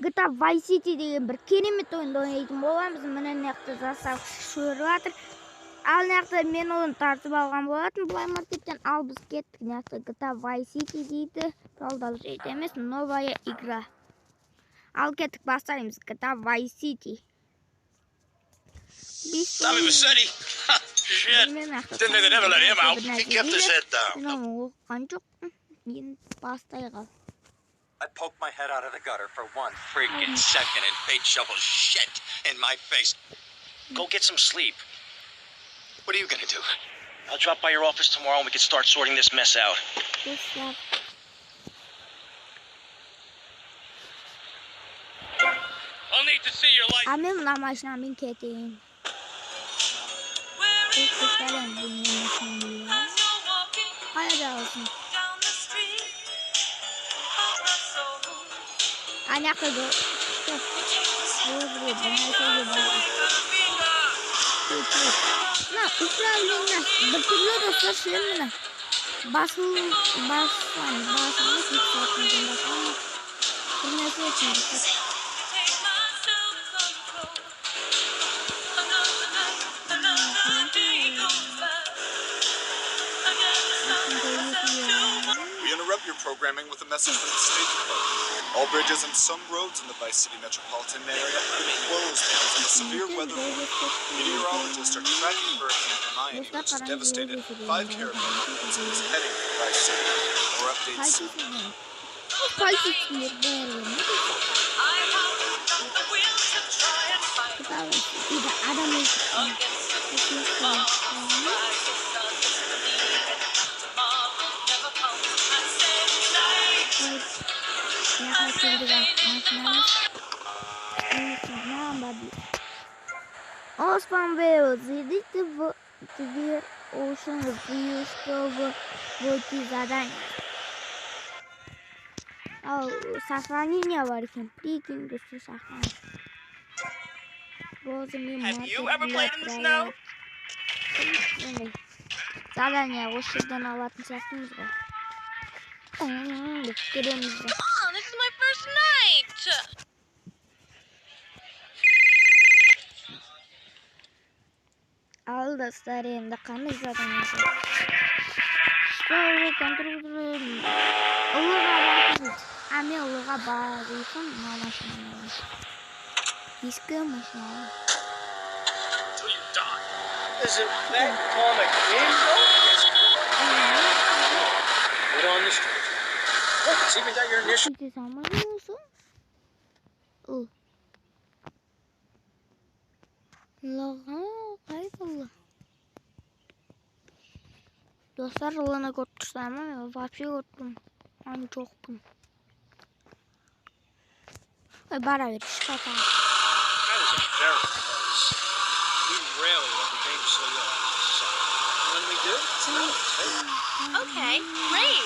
GTA Vice City деген bir керемет ойынды ойнайтын боламыз. Міне мына жасап шөріп жатыр. Ал мына мен оны тартып алған болатын бұлай маркеттен. Ал біз кеттік мына GTA Vice City дейді. Продолжить емес, новая игра. Ал кеттік бастаймыз GTA Vice City. Tommy Vassetti. Shit. Didn't think they'd ever let him out. He kept his head down. I'd poke my head out of the gutter for one freaking second and fate shovel shit in my face. Go get some sleep. What are you gonna do? I'll drop by your office tomorrow and we can start sorting this mess out. I'll need to see your license. I'm not much not being kidding. I never go. No, upravljena, betul dostlar slijedna. Basıl, We interrupt your programming with a message from the State Department. All bridges and some roads in the Vice City metropolitan area have been closed because of a severe weather warning. Meteorologists are tracking Hurricane Hermione, which has devastated 5 caravan provinces heading for Vice City. More updates soon. Osman Wales, едите в Твер Ocean Review, чтобы войти задание. Сохранение варикин, прикинь, что сохранение. Have you ever played in the snow? Задание, вот сюда на латный сохранение. Mom, this is my first night! Al dostlar endi qanday zadание? Что контроль? Ами улыға барыйсың, машина. Ескі машина. Till you die. Is it that comic game though? Get on the street. Look, it's even got your initial. Ты сама живёшь? Кайфолла. Достар жылына көріп тұрсам, вообще көрдім. Аны жоқпын. Ой, бара бер, шпата. That is embarrassing. We rarely let the game slow you down. When we do, it's not. Okay, great.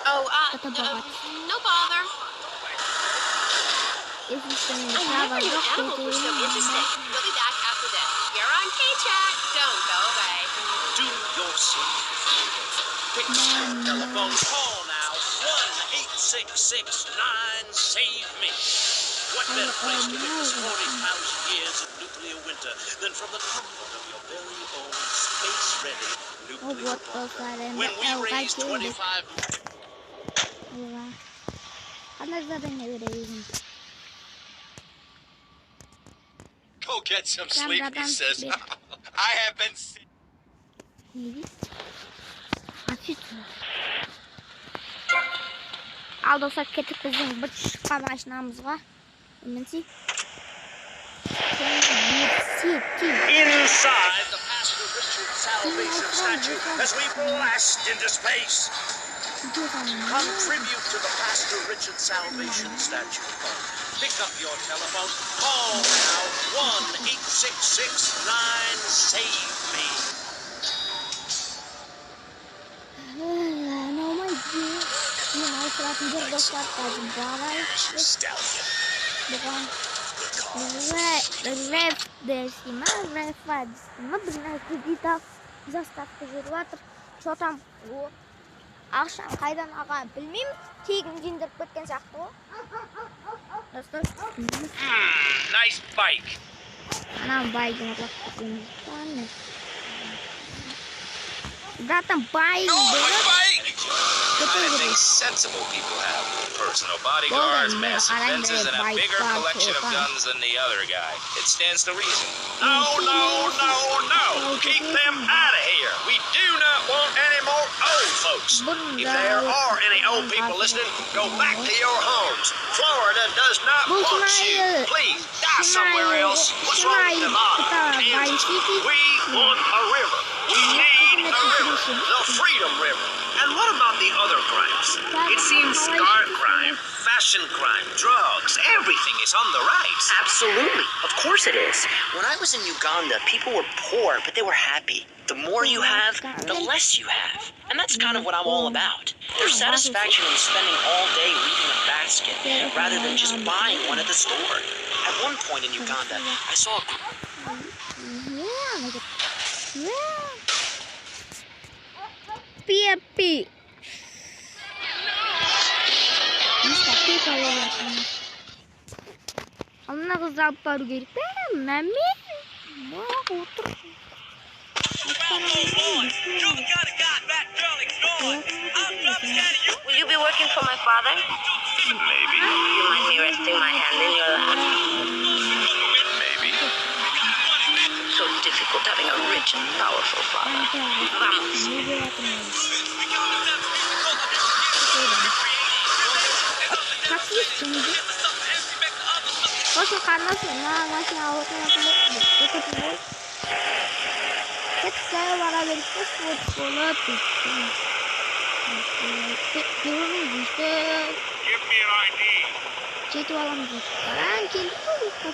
Oh, no bother. If you say I never knew animals were so interesting. We'll be back after this. You're on K-Chat. Don't go away. Do yourself. Pick up telephone call now. 1-866-9-SAVE-ME. What better place to witness 40,000 years of nuclear winter than from the comfort of your very own space-ready nuclear bomb? When we raise 25... Go get some sleep, he says. I have been sick. Al dostlar ketip bizim bir çıkma başlamamızga. Eminsi. Inside the Pastor Richard Salvation statue as we blast into space. Contribute to the Pastor Richard Salvation statue. Pick up your telephone. Call now. 1-866-9-SAVE-ME. No my dear. Dostlar kazım bağlar. Реф десима, рефа десима, блин, где-то заставка жирватор. Что там? Ақшам қайдан алғанын білмеймін. Тегін жеңдіріп кеткен сияқты ғой. Достар. Nice bike. Ана байдың ұрлап кетеміз. Братан, байың Bike! The kind of things sensible people have. Personal bodyguards, massive fences, and a bigger collection of guns than the other guy. It stands to reason. No! Keep them out of here. We do not want any more old folks. If there are any old people listening, go back to your homes. Florida does not want you. Please, die somewhere else. What's wrong with Nevada? Kansas? We want a river. We need a river. The Freedom River. And what about the other crimes? It seems car crime, fashion crime, drugs, everything is on the rise. Absolutely. Of course it is. When I was in Uganda, people were poor, but they were happy. The more you have, the less you have. And that's kind of what I'm all about. There's satisfaction in spending all day reading a basket rather than just buying one at the store. At one point in Uganda, I saw a group. PFP. Alına kız alıp var gelip ben mi? Otur. Will you be working for my father? Maybe. You mind me resting my hand in your lap? Maybe. So difficult having a rich and powerful father. Vamos. Posso ficar na final, na outra na Saya olahraga football Give me an ID. Situ alam sekarang kita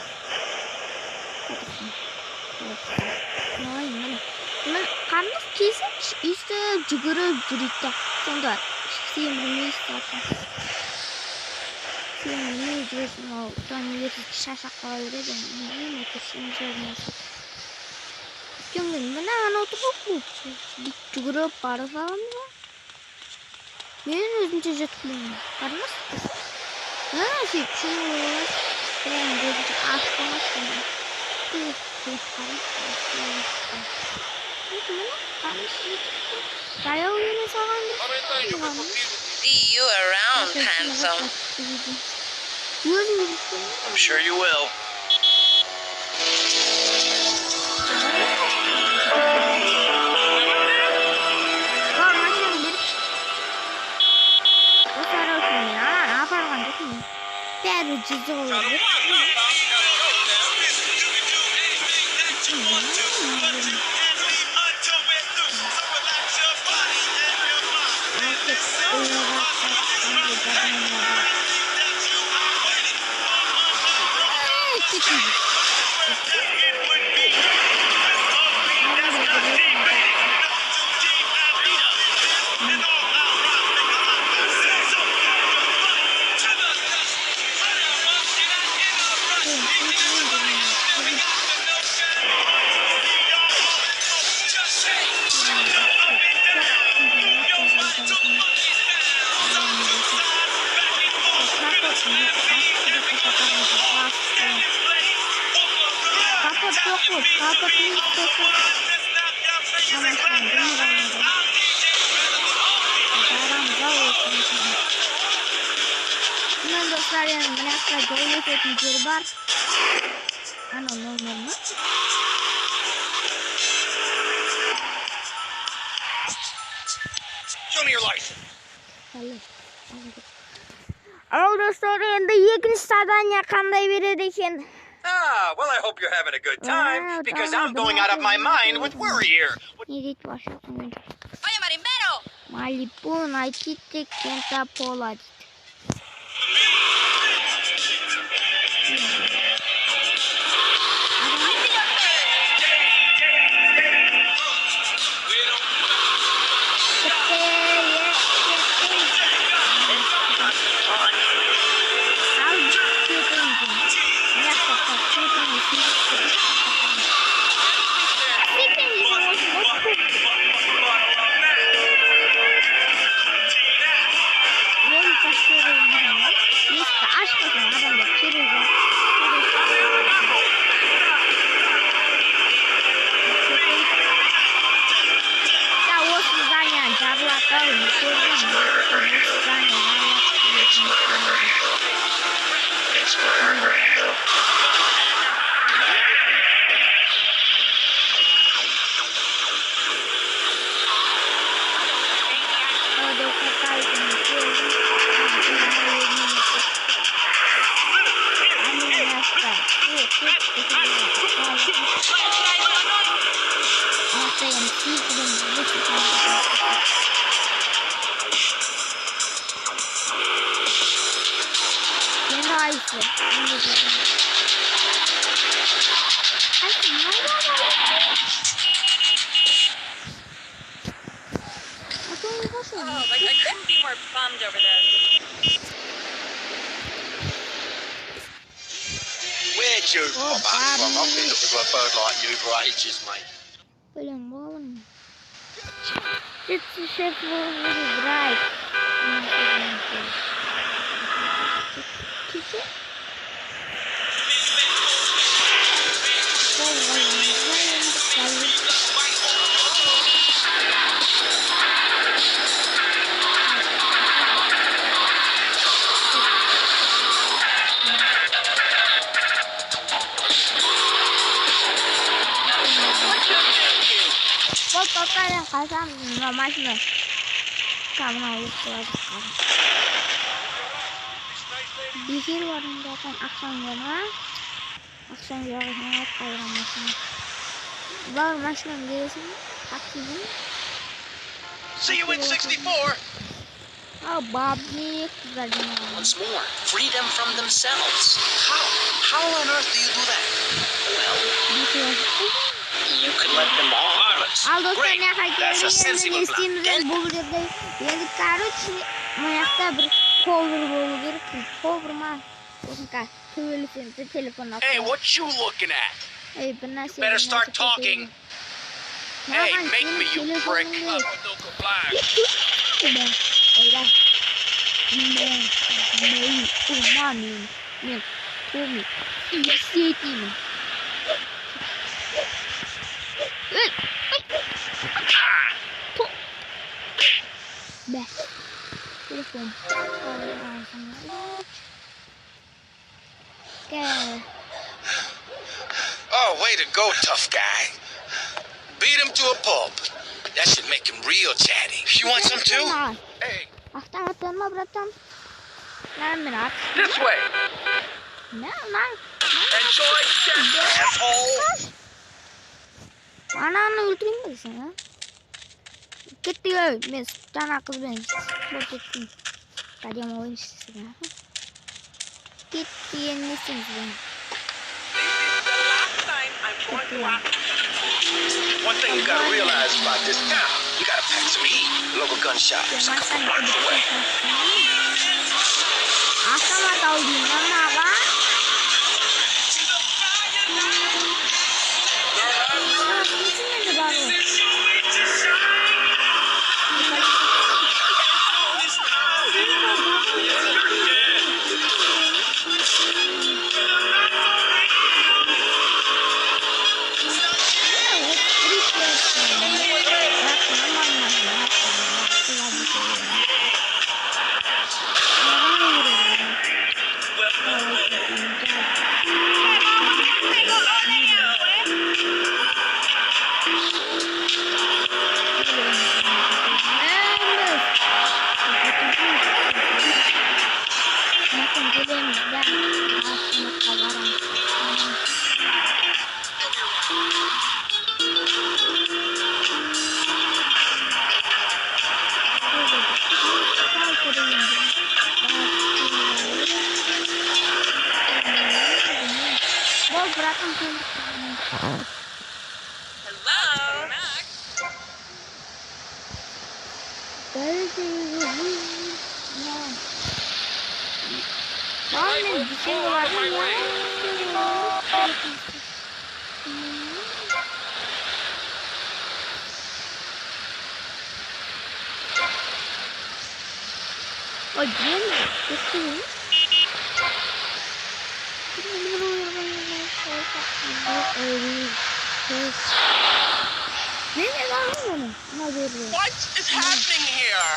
Nah, karena kisah itu juga cerita enggak sih ini juga mau tanya sasak kalau udah ini kesini saja Jangan mana untuk aku juga para salamnya ini jejak ini karena sih cuma yang jadi apa sih See you around, handsome. I'm sure you will. Show me your license. Dostlar endi ikinci zadanya qanday beradi ekan? Well, I hope you're having a good time because I'm going out of my mind with worry here. Edit başlasın. Oye, marimbero! Malibu United Kenta Polat. Oh, like I couldn't be more bummed over this. Where'd you pop up from? I've been looking for a bird like you for ages, mate. Блин, баллон. Это шеф играет. Вот какая хазан нормально. Там на улице. Бихир варында там акшам гана. Акшам ягына кайран машина. Бар машина бересин. Активен. See you in 64. Oh, Bobby. Once more, free them from themselves. How on earth do you do that? Well, you can let them off. Aldo Great. sen That's a sensible plan. Короче, моякта bir cover болу керек. Cover ма? Осынка телефон. Hey, what you looking at? Ey, bir narsa. Better start talking. Hey, make me, you prick. Сити. Beh, telefon. Oh, way to go, tough guy. Beat him to a pulp. That should make him real chatty. You want some too? Hey. Автоматонма, братан. Нормально. This way. Нормально. Enjoy death, asshole. Ananı öldürmesin ya. Gitti öl. Ben sana kız ben. Botuttum. Kadem oyun istesin ya. Gitti yenilsiniz ben. One thing you gotta realize about this town, you gotta pack some heat. Local gun shop is a couple blocks away. Asama tahu di mana, Pak? Di sini ada baru. Oh, gini, itu. Ini What is happening here?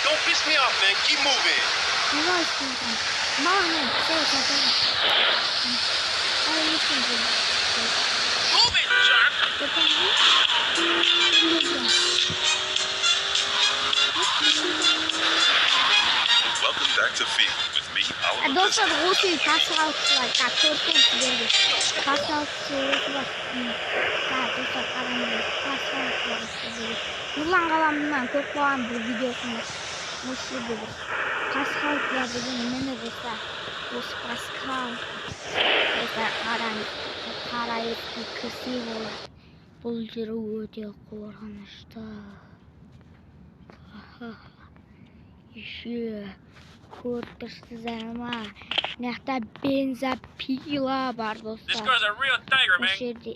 Don't piss me off, man. Keep moving. Move it, jerk. Welcome back to Feed with me, Oliver. Dostlar Rusya'yı taşlamışlar. Korkunç geldi. Taşlamışlar. Dostlar karanlık. Taşlamışlar. Yılan kalanından çok bağım bir videosunu. Muşlu bilir. Taşlamışlar dedim. Mene dostlar. Dost Pascal. Dostlar karanlık. Karayip bir kısım olur. Bulcuru öte korkunçta. Еще көрдірсізама мынақта бензопила бар достар. This girl's a real tiger, man. Жерде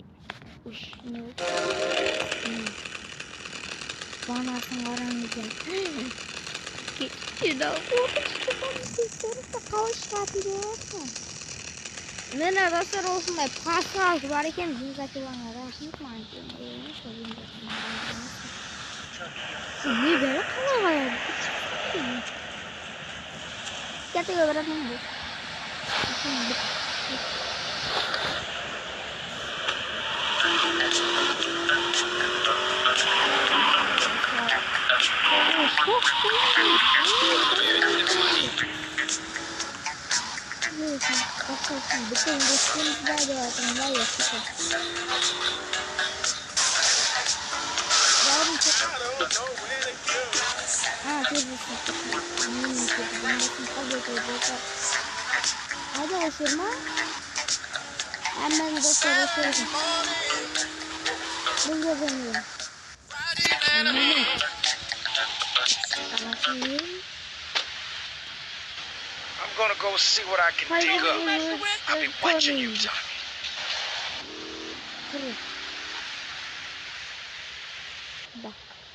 банасын қараңыздар. Кетті қалай шығады деп. Міне достар осындай пасаж бар екен бензопилаға рахмет маған. Не бәрі қалай қаяды? Kita berapa minggu? Ada firma? Aman dostlar firma. Bunga benim. I'm gonna go see what I can dig up. I'll be watching you, Tommy.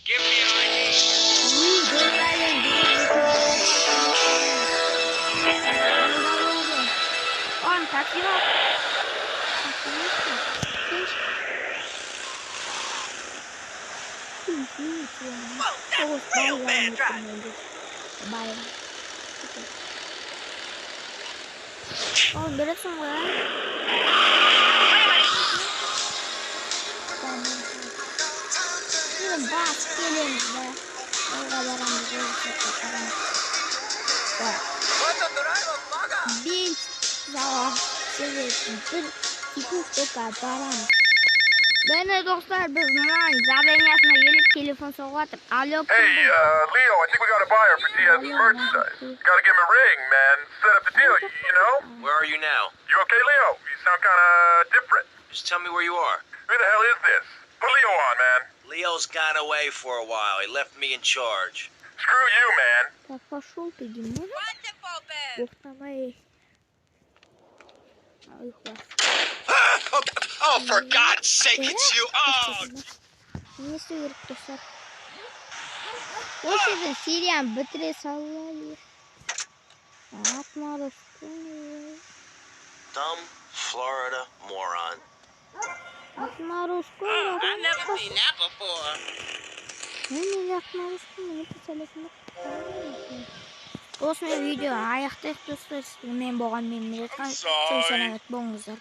Give me an idea. On taksi var. Whoa, that's real bad driving. Oh, beres semua. Ini bas kalian dah. Barang Bin jawab sebetul itu kekabaran. Beni dostlar biz man zabenyasına gelip telefon soğutup alo. Hey, Leo, I think we got a buyer for DS merchandise. Gotta give him a ring, man. Set up the deal, you know? Where are you now? You okay, Leo? You sound kinda different. Just tell me where you are. Who the hell is this? Put Leo on, man. Leo's gone away for a while. He left me in charge. Screw you, man. Так пошел ты, Димон. Давай. Oh, for God's sake, it's you! Oh! Не сыр, достар. Осыдан серияны бітіре салайық. Атмары скоро. Dumb Florida moron. Атмары скоро. I've never seen that before. Мен атмары скоро. Не писалетім. Осымен видео аяқтайық достар. Мен болған мен мені айтқан. Сәлемет болыңыздар.